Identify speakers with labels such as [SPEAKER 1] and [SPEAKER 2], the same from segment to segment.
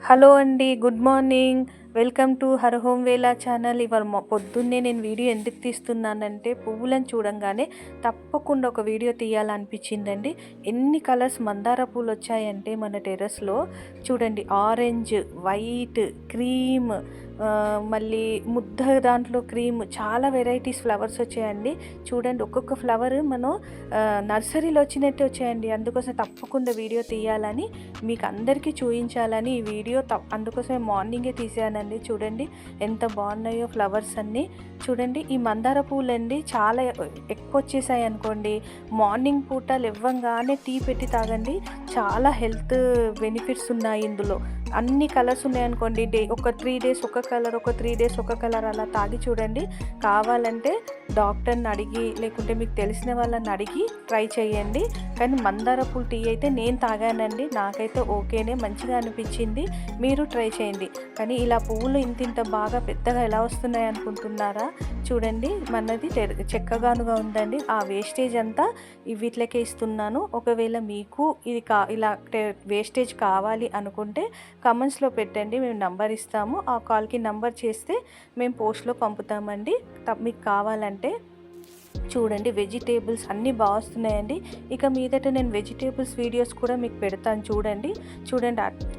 [SPEAKER 1] Hello అండి, good morning. Welcome to her home వేలా channel. ఇవాళ పొద్దున్నే నేను వీడియో ఎందుకు తీస్తున్నానంటే పువ్వులను చూడంగానే తప్పకుండా ఒక వీడియో తీయాలనిపించిందండి. ఎన్ని కలర్స్ మందార పూలు వచ్చాయంటే మన టెర్రస్లో చూడండి, ఆరెంజ్, వైట్, క్రీమ్, మళ్ళీ ముద్ద దాంట్లో క్రీమ్, చాలా వెరైటీస్ ఫ్లవర్స్ వచ్చాయండి. చూడండి, ఒక్కొక్క ఫ్లవర్ మనం నర్సరీలో వచ్చినట్టే వచ్చాయండి. అందుకోసం తప్పకుండా వీడియో తీయాలని, మీకు అందరికీ చూపించాలని ఈ వీడియో అందుకోసమే మార్నింగే తీసానండి. చూడండి ఎంత బాగున్నాయో ఫ్లవర్స్ అన్నీ. చూడండి, ఈ మందార పూలండి చాలా ఎక్కువ వచ్చేసాయి అనుకోండి, మార్నింగ్ పూట లేవ్వంగానే టీ పెట్టి తాగండి. చాలా హెల్త్ బెనిఫిట్స్ ఉన్నాయి ఇందులో. అన్ని కలర్స్ ఉన్నాయనుకోండి, ఒక 3 days ఒక కలర్, ఒక 3 days ఒక కలర్ అలా తాగి చూడండి. కావాలంటే డాక్టర్ని అడిగి లేకుంటే మీకు తెలిసిన వాళ్ళని అడిగి ట్రై చేయండి. కానీ మందార పూల టీ అయితే నేను తాగానండి, నాకైతే ఓకేనే, మంచిగా అనిపించింది. మీరు ట్రై చేయండి. కానీ ఇలా పువ్వులు ఇంత బాగా పెద్దగా ఎలా వస్తున్నాయి అనుకుంటున్నారా? చూడండి, మనది చెక్కగానుగా ఉందండి. ఆ వేస్టేజ్ అంతా వీటిలోకే ఇస్తున్నాను. ఒకవేళ మీకు ఇది ఇలా వేస్టేజ్ కావాలి అనుకుంటే కమెంట్స్లో పెట్టండి, మేము నంబర్ ఇస్తాము. ఆ కాల్కి నంబర్ చేస్తే మేము పోస్ట్లో పంపుతామండి. మీకు కావాలంటే చూడండి, వెజిటేబుల్స్ అన్నీ బాగా వస్తున్నాయండి. ఇక మీదట నేను వెజిటేబుల్స్ వీడియోస్ కూడా మీకు పెడతాను. చూడండి,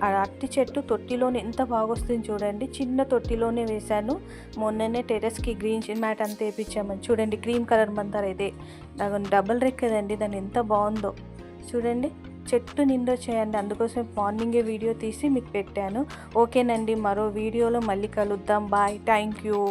[SPEAKER 1] అరటి చెట్టు తొట్టిలోనే ఎంత బాగా వస్తుంది చూడండి. చిన్న తొట్టిలోనే వేశాను. మొన్ననే టెర్రస్కి గ్రీన్ మ్యాట్ అంతా వేయించామని. చూడండి, క్రీమ్ కలర్ మందార అయితే డబల్ రెక్కదండి, దాన్ని ఎంత బాగుందో చూడండి. చెట్టు నిండా చేయండి. అందుకోసం మార్నింగే వీడియో తీసి మీకు పెట్టాను. ఓకేనండి, మరో వీడియోలో మళ్ళీ కలుద్దాం. Bye, thank you.